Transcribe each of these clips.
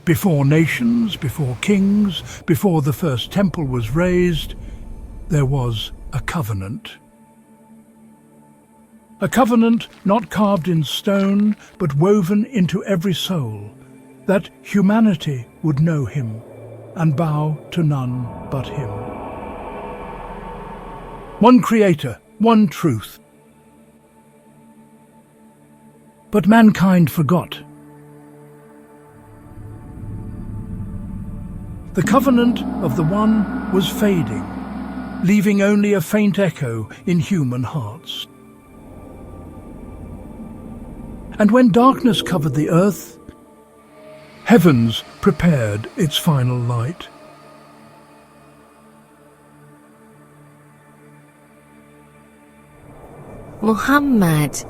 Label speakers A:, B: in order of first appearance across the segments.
A: Before nations, before kings, before the first temple was raised, there was a covenant. A covenant not carved in stone, but woven into every soul, that humanity would know him and bow to none but him. One Creator, one truth. But mankind forgot. The covenant of the one was fading, leaving only a faint echo in human hearts. And when darkness covered the earth, heavens prepared its final light.
B: Muhammad.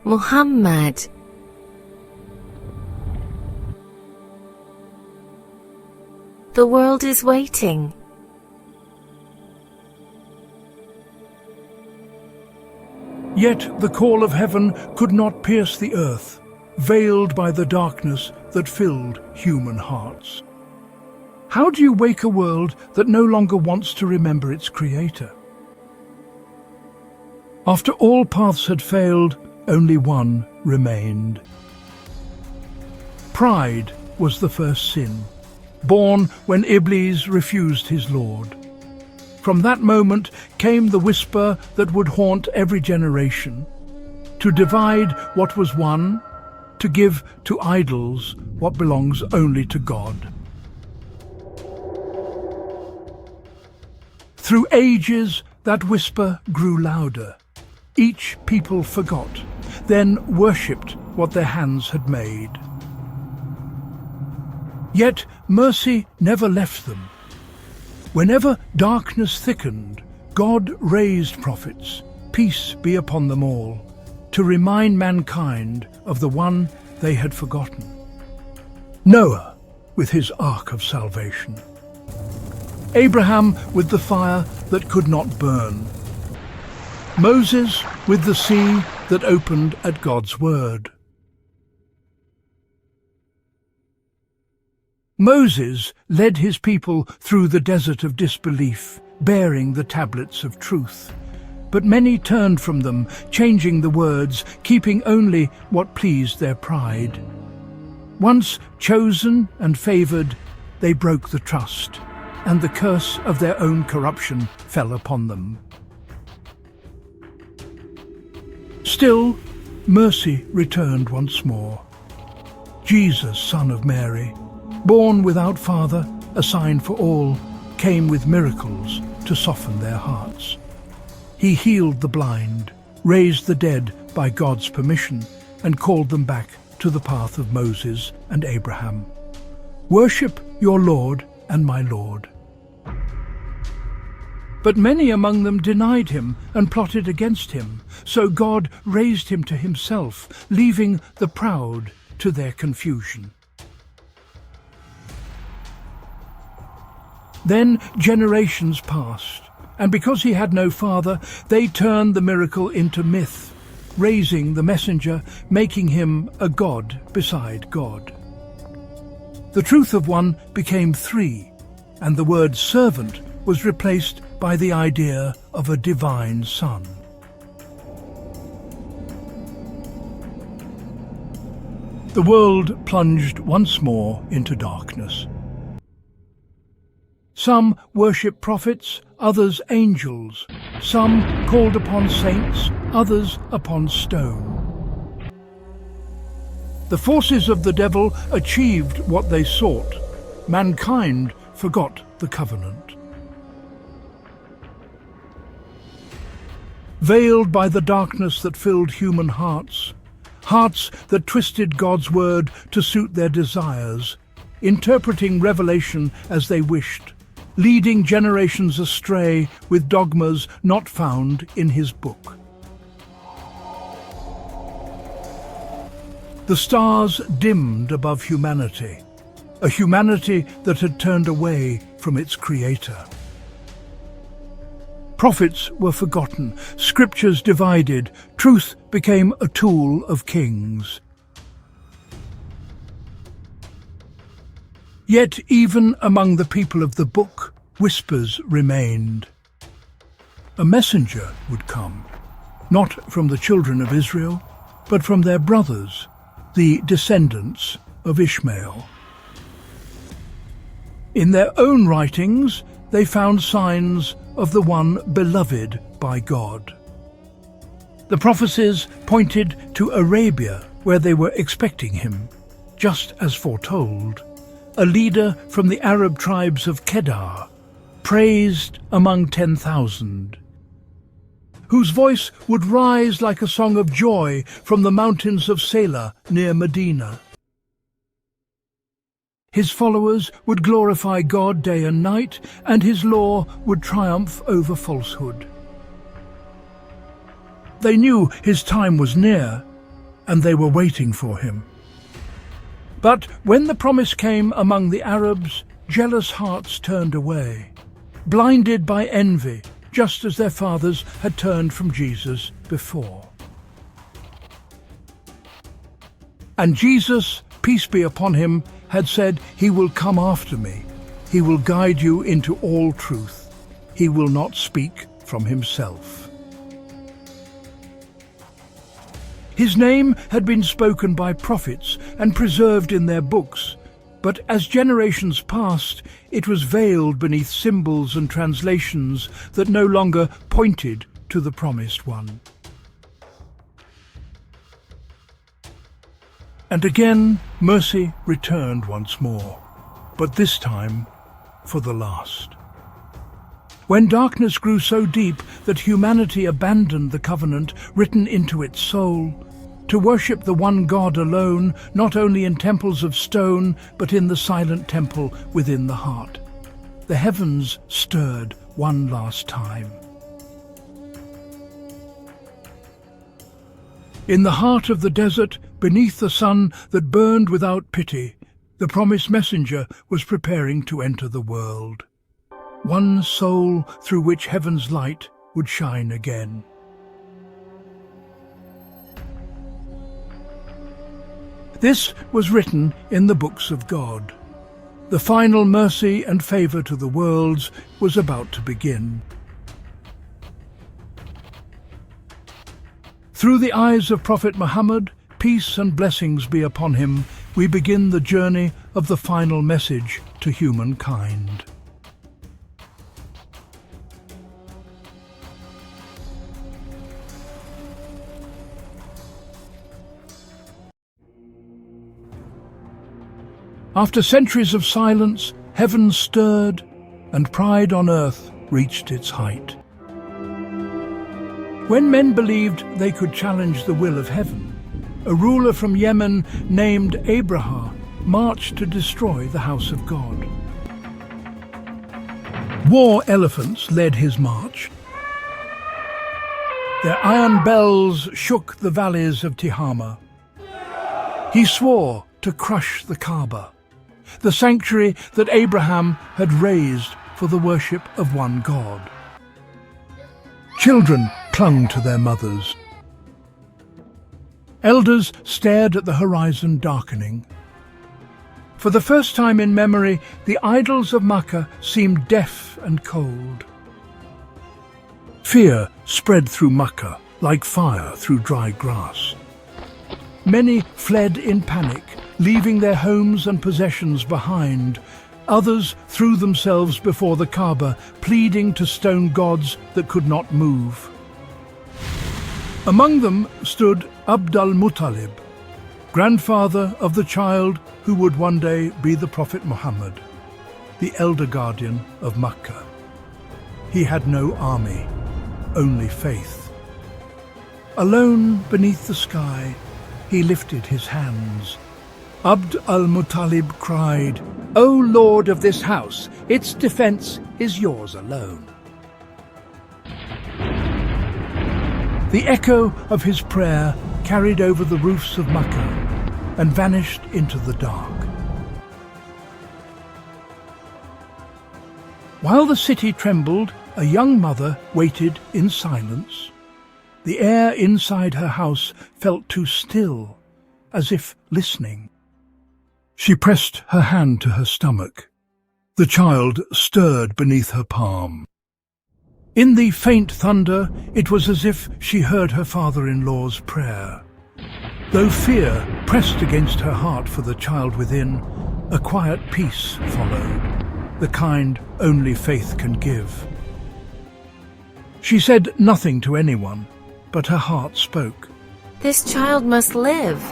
B: Muhammad. The world is waiting.
A: Yet the call of heaven could not pierce the earth, veiled by the darkness that filled human hearts. How do you wake a world that no longer wants to remember its creator? After all paths had failed, only one remained. Pride was the first sin, born when Iblis refused his Lord. From that moment came the whisper that would haunt every generation, to divide what was one, to give to idols what belongs only to God. Through ages, that whisper grew louder. Each people forgot, then worshipped what their hands had made. Yet mercy never left them. Whenever darkness thickened, God raised prophets, peace be upon them all, to remind mankind of the one they had forgotten. Noah with his ark of salvation. Abraham with the fire that could not burn. Moses with the sea that opened at God's word. Moses led his people through the desert of disbelief, bearing the tablets of truth. But many turned from them, changing the words, keeping only what pleased their pride. Once chosen and favored, they broke the trust, and the curse of their own corruption fell upon them. Still, mercy returned once more. Jesus, son of Mary, born without father, a sign for all, came with miracles to soften their hearts. He healed the blind, raised the dead by God's permission, and called them back to the path of Moses and Abraham. Worship your Lord and my Lord. But many among them denied him and plotted against him, so God raised him to himself, leaving the proud to their confusion. Then generations passed, and because he had no father, they turned the miracle into myth, raising the messenger, making him a god beside God. The truth of one became three, and the word servant was replaced by the idea of a divine son. The world plunged once more into darkness. Some worship prophets, others angels. Some called upon saints, others upon stone. The forces of the devil achieved what they sought. Mankind forgot the covenant. Veiled by the darkness that filled human hearts, hearts that twisted God's word to suit their desires, interpreting revelation as they wished, leading generations astray with dogmas not found in his book. The stars dimmed above humanity, a humanity that had turned away from its creator. Prophets were forgotten, scriptures divided, truth became a tool of kings. Yet even among the people of the book, whispers remained. A messenger would come, not from the children of Israel, but from their brothers, the descendants of Ishmael. In their own writings, they found signs of the one beloved by God. The prophecies pointed to Arabia, where they were expecting him, just as foretold, a leader from the Arab tribes of Kedar, praised among 10,000, whose voice would rise like a song of joy from the mountains of Seerah near Medina. His followers would glorify God day and night, and his law would triumph over falsehood. They knew his time was near, and they were waiting for him. But when the promise came among the Arabs, jealous hearts turned away, blinded by envy, just as their fathers had turned from Jesus before. And Jesus, peace be upon him, had said, "He will come after me. He will guide you into all truth. He will not speak from himself." His name had been spoken by prophets and preserved in their books, but as generations passed, it was veiled beneath symbols and translations that no longer pointed to the promised one. And again, mercy returned once more, but this time for the last. When darkness grew so deep that humanity abandoned the covenant written into its soul, to worship the one God alone, not only in temples of stone, but in the silent temple within the heart, the heavens stirred one last time. In the heart of the desert, beneath the sun that burned without pity, the promised messenger was preparing to enter the world. One soul through which heaven's light would shine again. This was written in the books of God. The final mercy and favor to the worlds was about to begin. Through the eyes of Prophet Muhammad, peace and blessings be upon him, we begin the journey of the final message to humankind. After centuries of silence, heaven stirred, and pride on earth reached its height. When men believed they could challenge the will of heaven, a ruler from Yemen named Abraham marched to destroy the house of God. War elephants led his march. Their iron bells shook the valleys of Tihama. He swore to crush the Kaaba, the sanctuary that Abraham had raised for the worship of one God. Children clung to their mothers. Elders stared at the horizon darkening. For the first time in memory, the idols of Mecca seemed deaf and cold. Fear spread through Mecca like fire through dry grass. Many fled in panic, leaving their homes and possessions behind. Others threw themselves before the Kaaba, pleading to stone gods that could not move. Among them stood Abd al-Muttalib, grandfather of the child who would one day be the Prophet Muhammad, the elder guardian of Mecca. He had no army, only faith. Alone beneath the sky, he lifted his hands. Abd al-Muttalib cried, "O Lord of this house, its defense is yours alone." The echo of his prayer carried over the roofs of Mecca and vanished into the dark. While the city trembled, a young mother waited in silence. The air inside her house felt too still, as if listening. She pressed her hand to her stomach. The child stirred beneath her palm. In the faint thunder, it was as if she heard her father-in-law's prayer. Though fear pressed against her heart for the child within, a quiet peace followed, the kind only faith can give. She said nothing to anyone, but her heart spoke.
B: This child must live.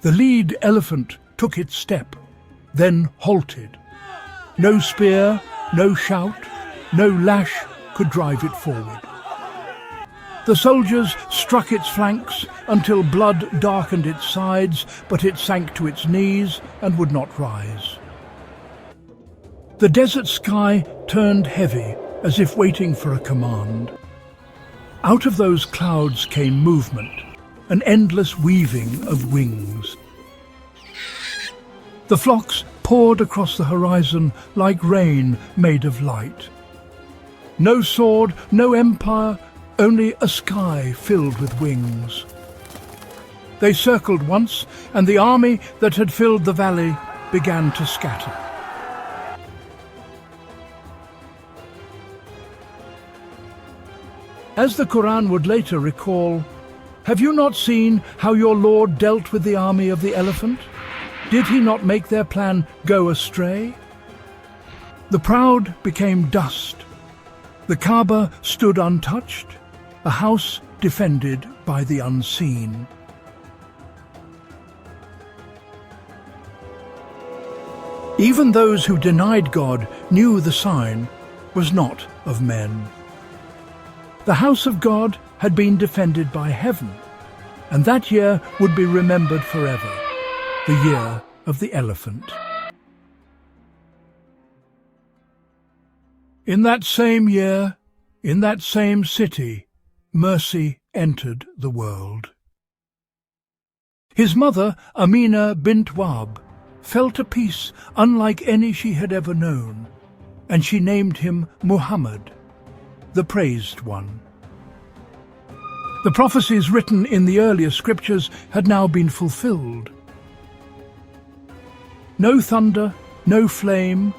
A: The lead elephant took its step, then halted. No spear, no shout, no lash could drive it forward. The soldiers struck its flanks until blood darkened its sides, but it sank to its knees and would not rise. The desert sky turned heavy, as if waiting for a command. Out of those clouds came movement, an endless weaving of wings. The flocks poured across the horizon like rain made of light. No sword, no empire, only a sky filled with wings. They circled once, and the army that had filled the valley began to scatter. As the Quran would later recall, "Have you not seen how your Lord dealt with the army of the elephant? Did he not make their plan go astray?" The proud became dust. The Kaaba stood untouched, a house defended by the unseen. Even those who denied God knew the sign was not of men. The house of God had been defended by heaven, and that year would be remembered forever, the year of the elephant. In that same year, in that same city, mercy entered the world. His mother, Amina bint Wahb, felt a peace unlike any she had ever known, and she named him Muhammad, the praised one. The prophecies written in the earlier scriptures had now been fulfilled. No thunder, no flame,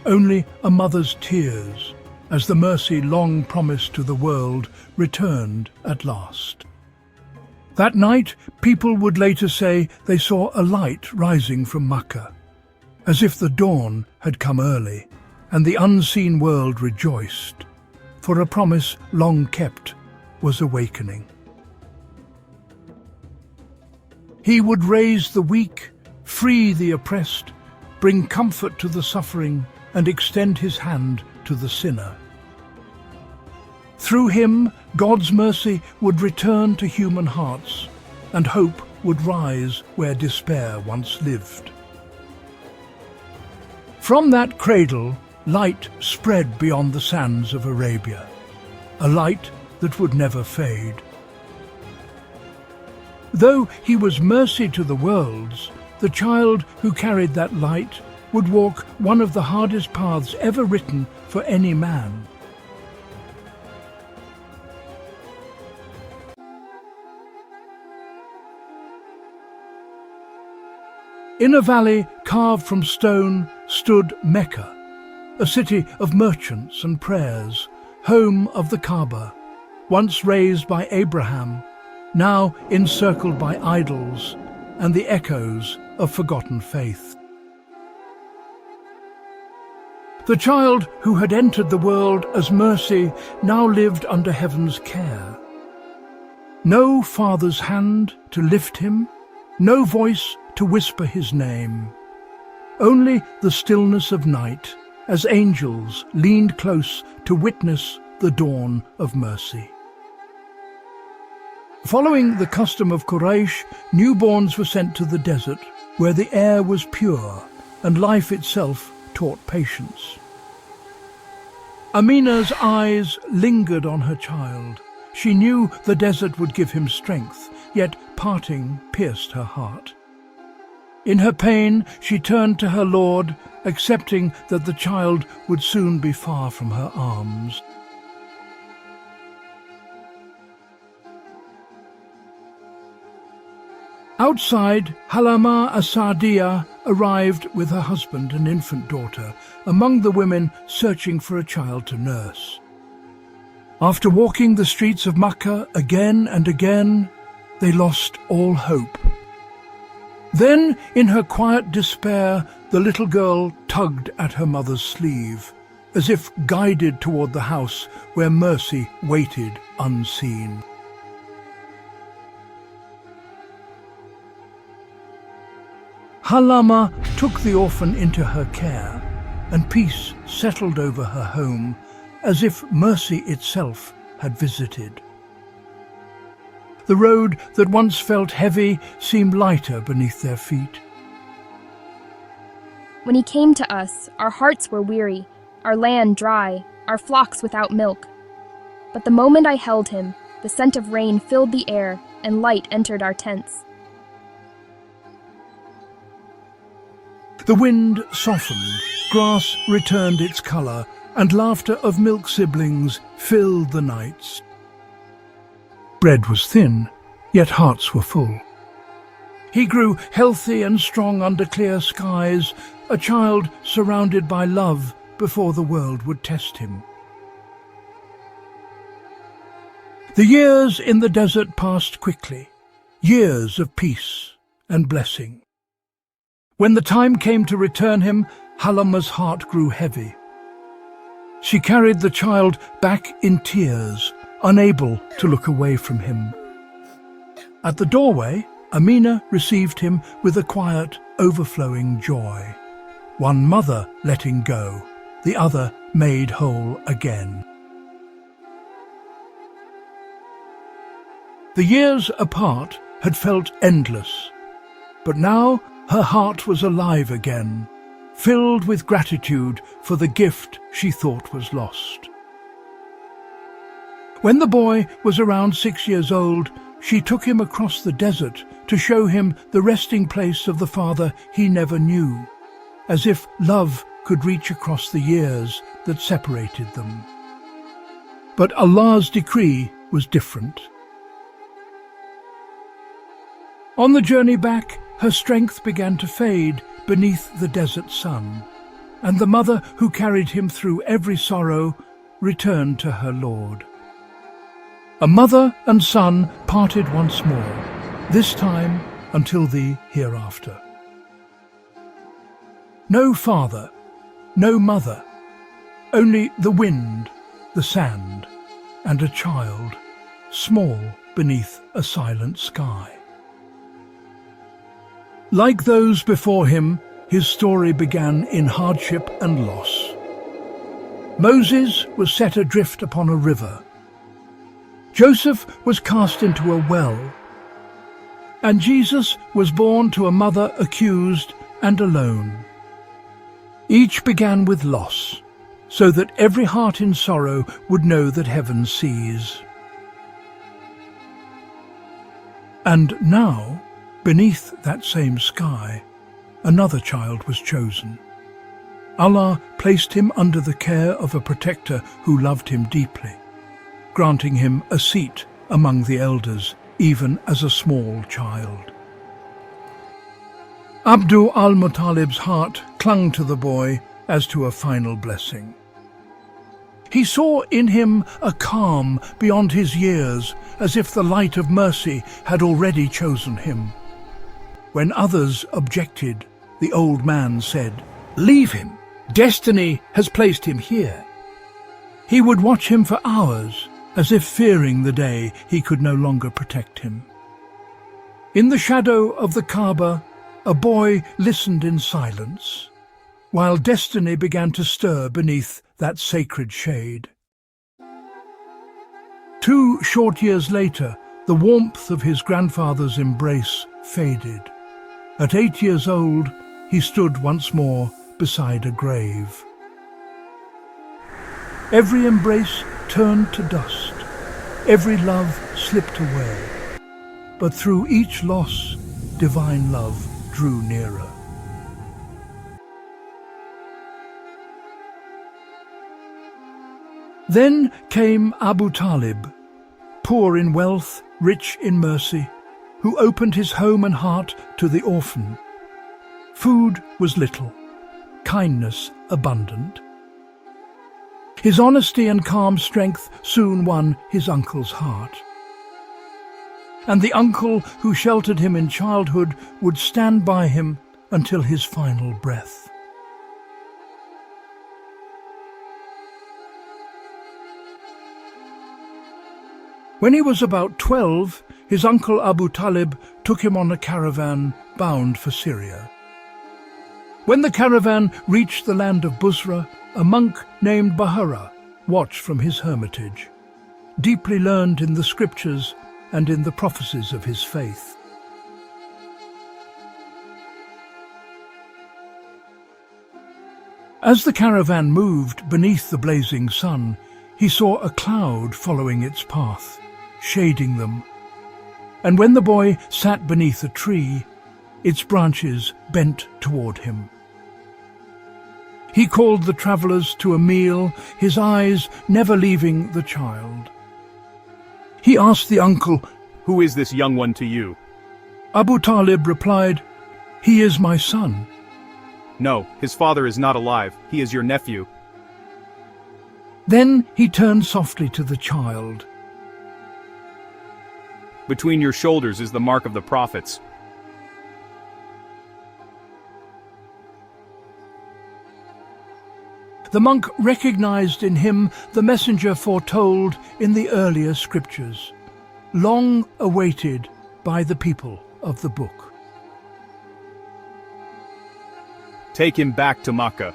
A: only a mother's tears, as the mercy long promised to the world returned at last. That night, people would later say they saw a light rising from Mecca, as if the dawn had come early, and the unseen world rejoiced, for a promise long kept was awakening. He would raise the weak, free the oppressed, bring comfort to the suffering, and extend his hand to the sinner. Through him, God's mercy would return to human hearts, and hope would rise where despair once lived. From that cradle, light spread beyond the sands of Arabia, a light that would never fade. Though he was mercy to the worlds, the child who carried that light would walk one of the hardest paths ever written for any man. In a valley carved from stone stood Mecca, a city of merchants and prayers, home of the Kaaba, once raised by Abraham, now encircled by idols and the echoes of forgotten faith. The child who had entered the world as mercy now lived under heaven's care. No father's hand to lift him, no voice to whisper his name. Only the stillness of night, as angels leaned close to witness the dawn of mercy. Following the custom of Quraysh, newborns were sent to the desert, where the air was pure and life itself taught patience. Amina's eyes lingered on her child. She knew the desert would give him strength, yet parting pierced her heart. In her pain, she turned to her Lord, accepting that the child would soon be far from her arms. Outside, Halama Asadiya arrived with her husband and infant daughter, among the women searching for a child to nurse. After walking the streets of Mecca again and again, they lost all hope. Then, in her quiet despair, the little girl tugged at her mother's sleeve, as if guided toward the house where mercy waited unseen. Halama took the orphan into her care, and peace settled over her home, as if mercy itself had visited. The road that once felt heavy seemed lighter beneath their feet.
C: When he came to us, our hearts were weary, our land dry, our flocks without milk. But the moment I held him, the scent of rain filled the air, and light entered our tents.
A: The wind softened, grass returned its color, and laughter of milk siblings filled the nights. Bread was thin, yet hearts were full. He grew healthy and strong under clear skies, a child surrounded by love before the world would test him. The years in the desert passed quickly, years of peace and blessing. When the time came to return him, Halama's heart grew heavy. She carried the child back in tears, unable to look away from him. At the doorway, Amina received him with a quiet, overflowing joy. One mother letting go, the other made whole again. The years apart had felt endless, but now her heart was alive again, filled with gratitude for the gift she thought was lost. When the boy was around 6 years old, she took him across the desert to show him the resting place of the father he never knew, as if love could reach across the years that separated them. But Allah's decree was different. On the journey back, her strength began to fade beneath the desert sun, and the mother who carried him through every sorrow returned to her Lord. A mother and son parted once more, this time until the hereafter. No father, no mother, only the wind, the sand, and a child, small beneath a silent sky. Like those before him, his story began in hardship and loss. Moses was set adrift upon a river. Joseph was cast into a well. And Jesus was born to a mother accused and alone. Each began with loss, so that every heart in sorrow would know that heaven sees. And now, beneath that same sky, another child was chosen. Allah placed him under the care of a protector who loved him deeply, granting him a seat among the elders, even as a small child. Abdul al-Muttalib's heart clung to the boy as to a final blessing. He saw in him a calm beyond his years, as if the light of mercy had already chosen him. When others objected, the old man said, "Leave him. Destiny has placed him here." He would watch him for hours, as if fearing the day he could no longer protect him. In the shadow of the Kaaba, a boy listened in silence, while destiny began to stir beneath that sacred shade. 2 short years later, the warmth of his grandfather's embrace faded. At 8 years old, he stood once more beside a grave. Every embrace turned to dust, every love slipped away. But through each loss, divine love drew nearer. Then came Abu Talib, poor in wealth, rich in mercy, who opened his home and heart to the orphan. Food was little, kindness abundant. His honesty and calm strength soon won his uncle's heart. And the uncle who sheltered him in childhood would stand by him until his final breath. When he was about 12, his uncle Abu Talib took him on a caravan bound for Syria. When the caravan reached the land of Busra, a monk named Bahara watched from his hermitage, deeply learned in the scriptures and in the prophecies of his faith. As the caravan moved beneath the blazing sun, he saw a cloud following its path, shading them. And when the boy sat beneath a tree, its branches bent toward him. He called the travellers to a meal, his eyes never leaving the child. He asked the uncle,
D: "Who is this young one to you?"
A: Abu Talib replied, "He is my son."
D: "No, his father is not alive. He is your nephew."
A: Then he turned softly to the child.
D: "Between your shoulders is the mark of the prophets."
A: The monk recognized in him the messenger foretold in the earlier scriptures, long awaited by the people of the book.
D: "Take him back to Mecca.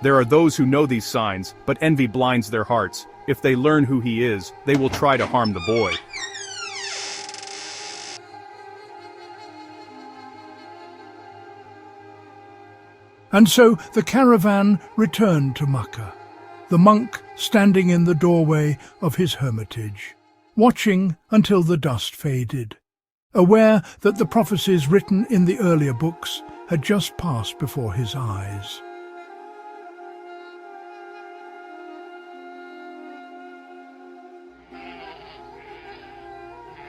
D: There are those who know these signs, but envy blinds their hearts. If they learn who he is, they will try to harm the boy."
A: And so the caravan returned to Mecca, the monk standing in the doorway of his hermitage, watching until the dust faded, aware that the prophecies written in the earlier books had just passed before his eyes.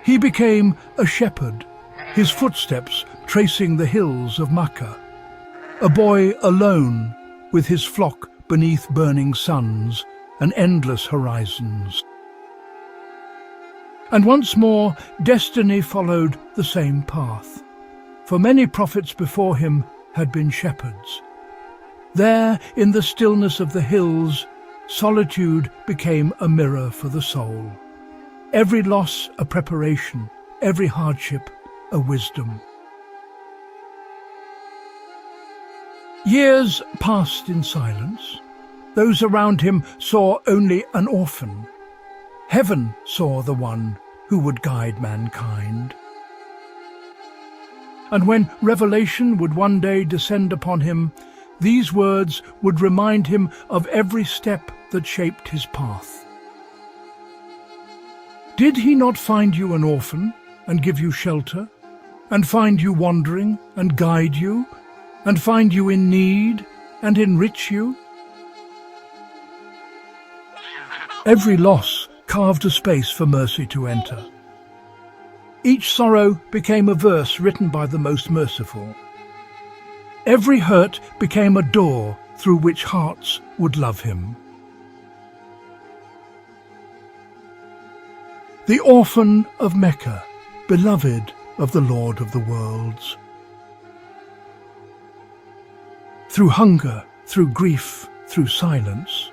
A: He became a shepherd, his footsteps tracing the hills of Mecca, a boy alone with his flock beneath burning suns and endless horizons. And once more, destiny followed the same path, for many prophets before him had been shepherds. There, in the stillness of the hills, solitude became a mirror for the soul. Every loss a preparation, every hardship a wisdom. Years passed in silence. Those around him saw only an orphan. Heaven saw the one who would guide mankind. And when revelation would one day descend upon him, these words would remind him of every step that shaped his path. Did he not find you an orphan and give you shelter, and find you wandering and guide you, and find you in need and enrich you? Every loss carved a space for mercy to enter. Each sorrow became a verse written by the most merciful. Every hurt became a door through which hearts would love him. The orphan of Mecca, beloved of the Lord of the worlds. Through hunger, through grief, through silence,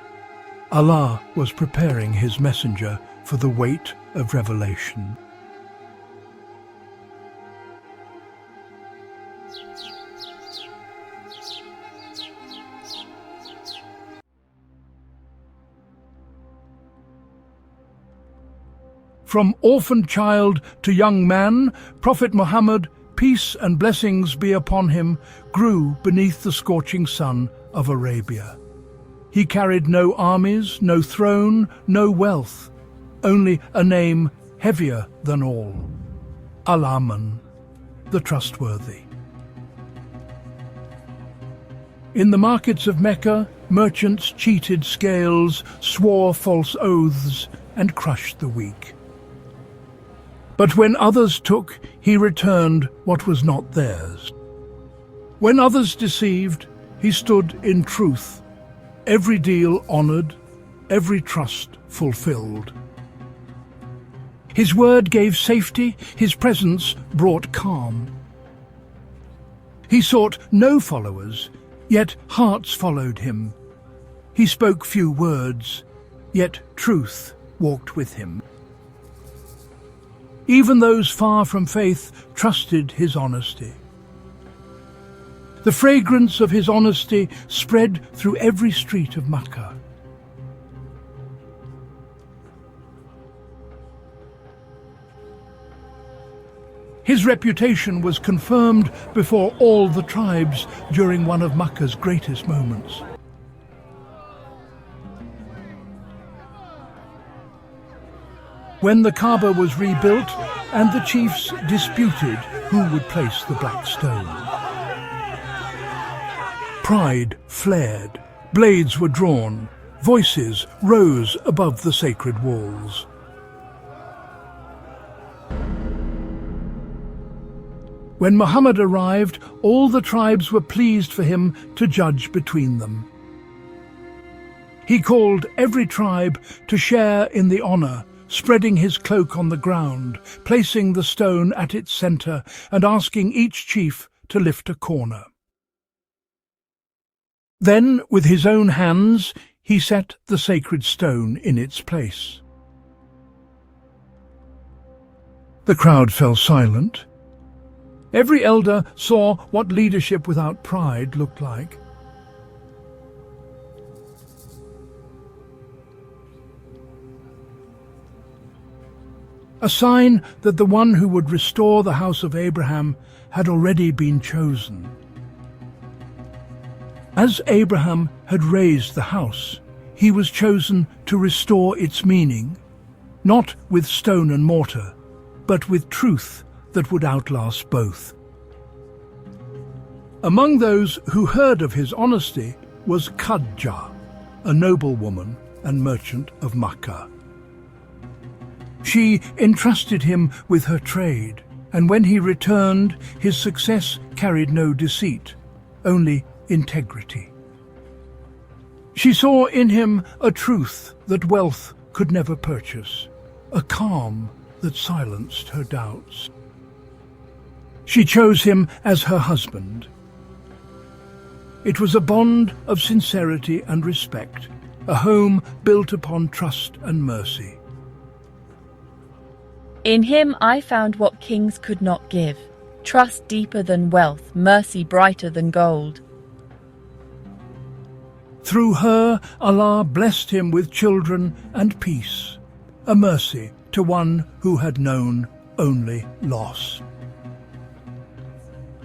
A: Allah was preparing his messenger for the weight of revelation. From orphan child to young man, Prophet Muhammad, peace and blessings be upon him, grew beneath the scorching sun of Arabia. He carried no armies, no throne, no wealth, only a name heavier than all, al-Amīn, the trustworthy. In the markets of Mecca, merchants cheated scales, swore false oaths, and crushed the weak. But when others took, he returned what was not theirs. When others deceived, he stood in truth, every deal honored, every trust fulfilled. His word gave safety, his presence brought calm. He sought no followers, yet hearts followed him. He spoke few words, yet truth walked with him. Even those far from faith trusted his honesty. The fragrance of his honesty spread through every street of Mecca. His reputation was confirmed before all the tribes during one of Mecca's greatest moments. When the Kaaba was rebuilt and the chiefs disputed who would place the black stone. Pride flared, blades were drawn, voices rose above the sacred walls. When Muhammad arrived, all the tribes were pleased for him to judge between them. He called every tribe to share in the honor, spreading his cloak on the ground, placing the stone at its center, and asking each chief to lift a corner. Then, with his own hands, he set the sacred stone in its place. The crowd fell silent. Every elder saw what leadership without pride looked like. A sign that the one who would restore the house of Abraham had already been chosen. As Abraham had raised the house, he was chosen to restore its meaning, not with stone and mortar, but with truth that would outlast both. Among those who heard of his honesty was Khadija, a noblewoman and merchant of Mecca. She entrusted him with her trade, and when he returned, his success carried no deceit, only integrity. She saw in him a truth that wealth could never purchase, a calm that silenced her doubts. She chose him as her husband. It was a bond of sincerity and respect, a home built upon trust and mercy.
E: In him I found what kings could not give, trust deeper than wealth, mercy brighter than gold.
A: Through her, Allah blessed him with children and peace, a mercy to one who had known only loss.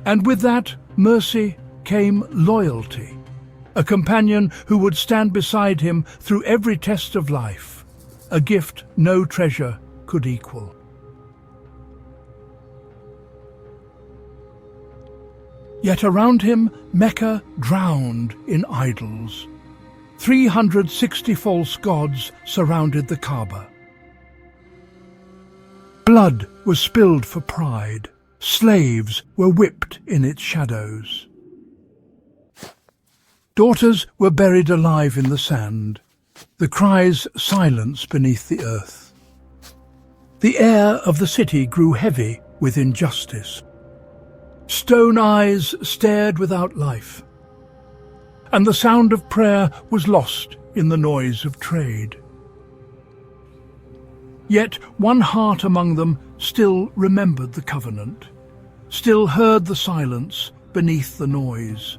A: And with that mercy came loyalty, a companion who would stand beside him through every test of life, a gift no treasure could equal. Yet around him, Mecca drowned in idols. 360 false gods surrounded the Kaaba. Blood was spilled for pride. Slaves were whipped in its shadows. Daughters were buried alive in the sand, the cries silence beneath the earth. The air of the city grew heavy with injustice. Stone eyes stared without life, and the sound of prayer was lost in the noise of trade. Yet one heart among them still remembered the covenant, still heard the silence beneath the noise.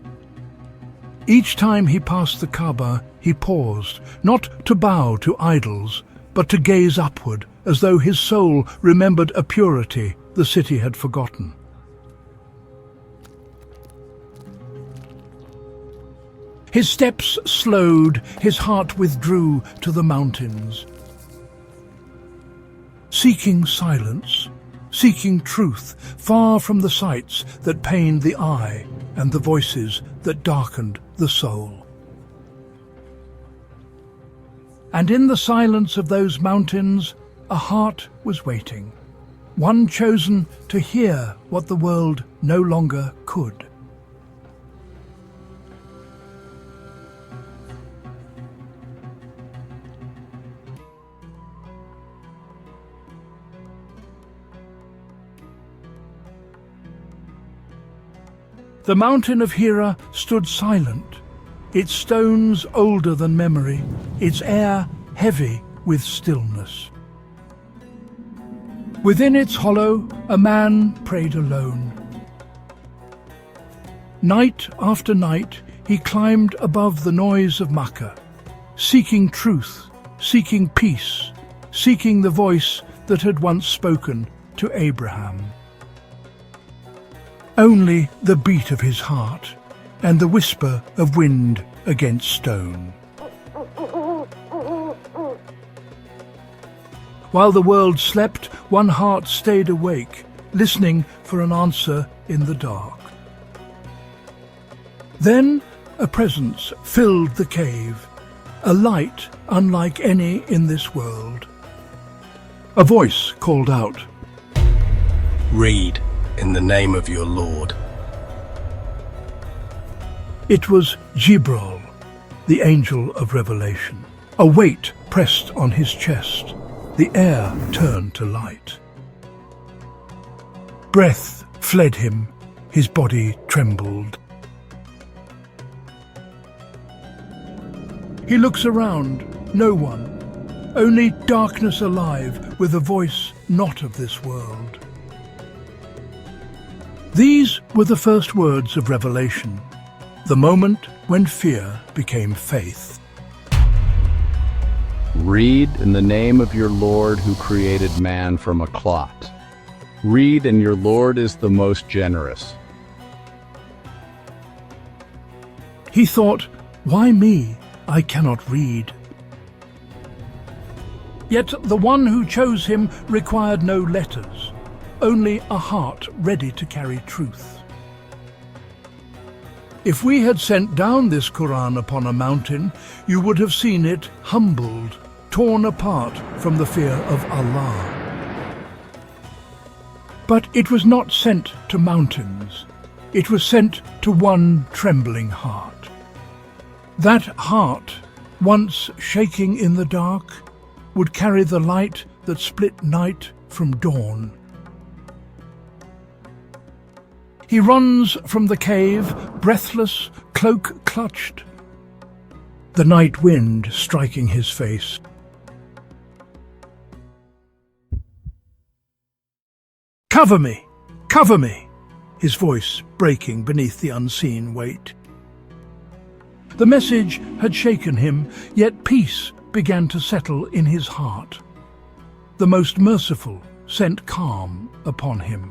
A: Each time he passed the Kaaba, he paused, not to bow to idols, but to gaze upward, as though his soul remembered a purity the city had forgotten. His steps slowed, his heart withdrew to the mountains. Seeking silence, seeking truth, far from the sights that pained the eye and the voices that darkened the soul. And in the silence of those mountains, a heart was waiting, one chosen to hear what the world no longer could. The mountain of Hira stood silent, its stones older than memory, its air heavy with stillness. Within its hollow, a man prayed alone. Night after night, he climbed above the noise of Mecca, seeking truth, seeking peace, seeking the voice that had once spoken to Abraham. Only the beat of his heart and the whisper of wind against stone. While the world slept, one heart stayed awake, listening for an answer in the dark. Then a presence filled the cave, a light unlike any in this world. A voice called out,
F: "Read in the name of your Lord."
A: It was Jibril, the angel of revelation. A weight pressed on his chest. The air turned to light. Breath fled him. His body trembled. He looks around. No one. Only darkness alive with a voice not of this world. These were the first words of revelation, the moment when fear became faith.
G: Read in the name of your Lord who created man from a clot. Read, and your Lord is the most generous.
A: He thought, why me? I cannot read. Yet the one who chose him required no letters, only a heart ready to carry truth. If we had sent down this Quran upon a mountain, you would have seen it humbled, torn apart from the fear of Allah. But it was not sent to mountains. It was sent to one trembling heart. That heart, once shaking in the dark, would carry the light that split night from dawn. He runs from the cave, breathless, cloak clutched, the night wind striking his face. "Cover me! Cover me!" his voice breaking beneath the unseen weight. The message had shaken him, yet peace began to settle in his heart. The most merciful sent calm upon him.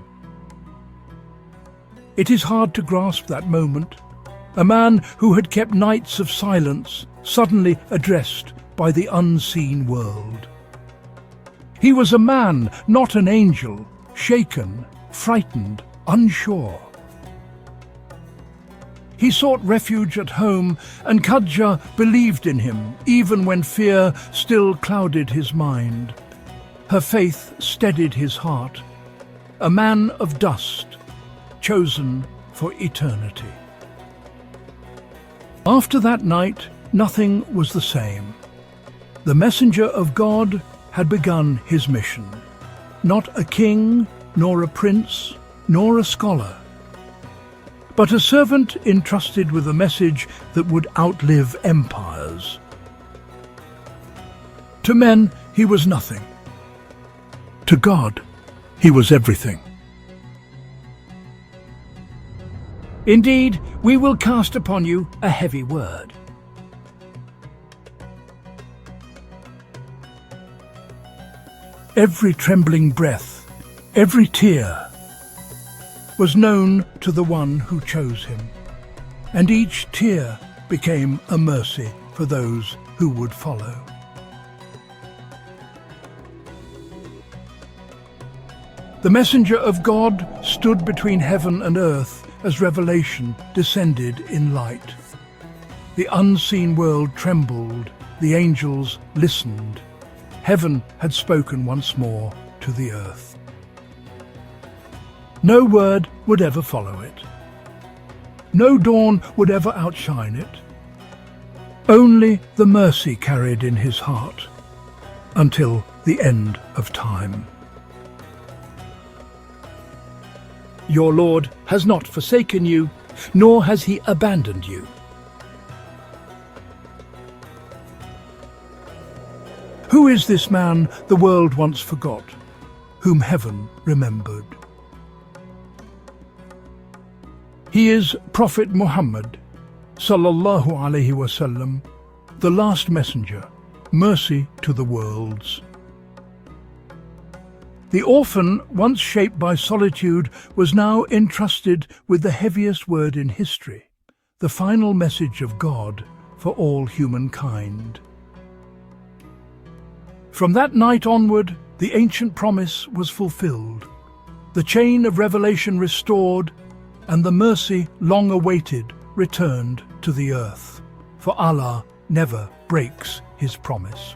A: It is hard to grasp that moment. A man who had kept nights of silence, suddenly addressed by the unseen world. He was a man, not an angel, shaken, frightened, unsure. He sought refuge at home, and Khadija believed in him, even when fear still clouded his mind. Her faith steadied his heart. A man of dust, chosen for eternity. After that night, nothing was the same. The messenger of God had begun his mission. Not a king, nor a prince, nor a scholar, but a servant entrusted with a message that would outlive empires. To men, he was nothing. To God, he was everything. Indeed, we will cast upon you a heavy word. Every trembling breath, every tear, was known to the one who chose him, and each tear became a mercy for those who would follow. The messenger of God stood between heaven and earth as revelation descended in light. The unseen world trembled, the angels listened. Heaven had spoken once more to the earth. No word would ever follow it. No dawn would ever outshine it. Only the mercy carried in his heart until the end of time. Your Lord has not forsaken you, nor has he abandoned you. Who is this man the world once forgot, whom heaven remembered? He is Prophet Muhammad, sallallahu alaihi wasallam, the last messenger, mercy to the worlds. The orphan, once shaped by solitude, was now entrusted with the heaviest word in history, the final message of God for all humankind. From that night onward, the ancient promise was fulfilled, the chain of revelation restored, and the mercy long awaited returned to the earth, for Allah never breaks his promise.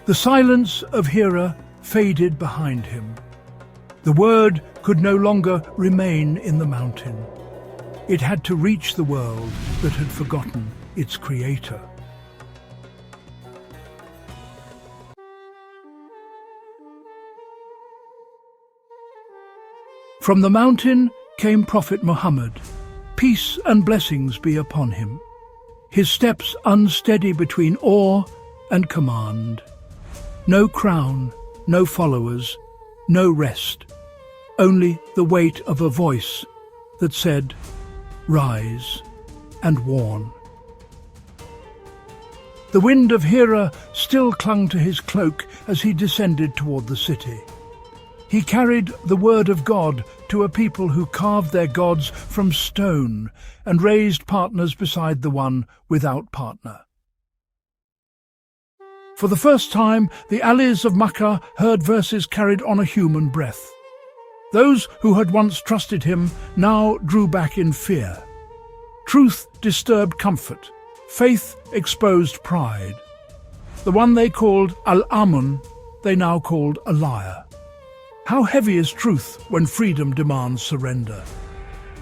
A: The silence of Hira faded behind him. The word could no longer remain in the mountain. It had to reach the world that had forgotten its creator. From the mountain came Prophet Muhammad, peace and blessings be upon him, his steps unsteady between awe and command. No crown, no followers, no rest, only the weight of a voice that said, "Rise and warn." The wind of Hira still clung to his cloak as he descended toward the city. He carried the word of God to a people who carved their gods from stone and raised partners beside the one without partner. For the first time, the Alis of Mecca heard verses carried on a human breath. Those who had once trusted him now drew back in fear. Truth disturbed comfort. Faith exposed pride. The one they called al-Amīn, they now called a liar. How heavy is truth when freedom demands surrender?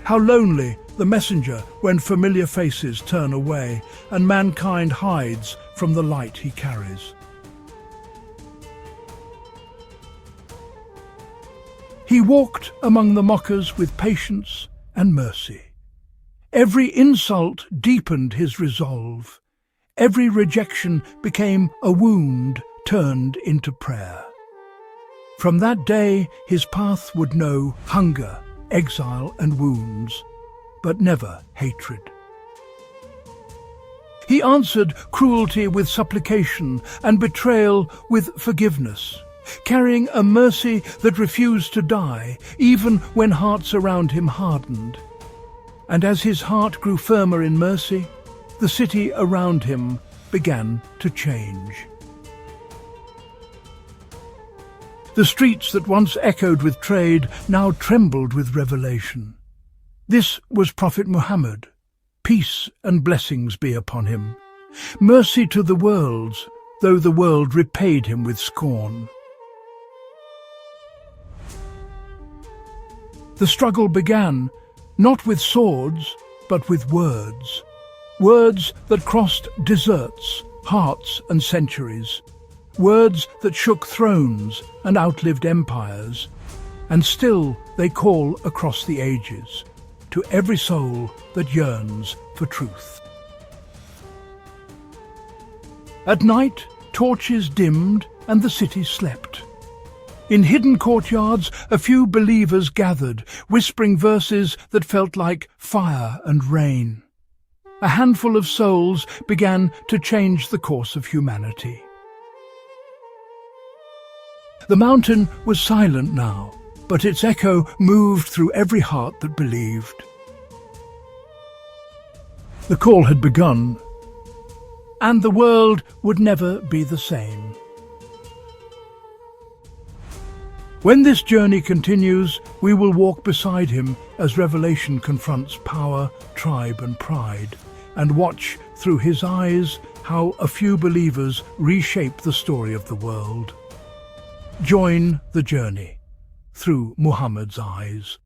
A: How lonely the messenger when familiar faces turn away and mankind hides from the light he carries. He walked among the mockers with patience and mercy. Every insult deepened his resolve. Every rejection became a wound turned into prayer. From that day, his path would know hunger, exile, and wounds, but never hatred. He answered cruelty with supplication and betrayal with forgiveness, carrying a mercy that refused to die, even when hearts around him hardened. And as his heart grew firmer in mercy, the city around him began to change. The streets that once echoed with trade now trembled with revelation. This was Prophet Muhammad. Peace and blessings be upon him. Mercy to the worlds, though the world repaid him with scorn. The struggle began, not with swords, but with words. Words that crossed deserts, hearts and centuries. Words that shook thrones and outlived empires. And still they call across the ages, to every soul that yearns for truth. At night, torches dimmed and the city slept. In hidden courtyards, a few believers gathered, whispering verses that felt like fire and rain. A handful of souls began to change the course of humanity. The mountain was silent now, but its echo moved through every heart that believed. The call had begun, and the world would never be the same. When this journey continues, we will walk beside him as revelation confronts power, tribe and pride, and watch through his eyes how a few believers reshape the story of the world. Join the journey. through Muhammad's eyes.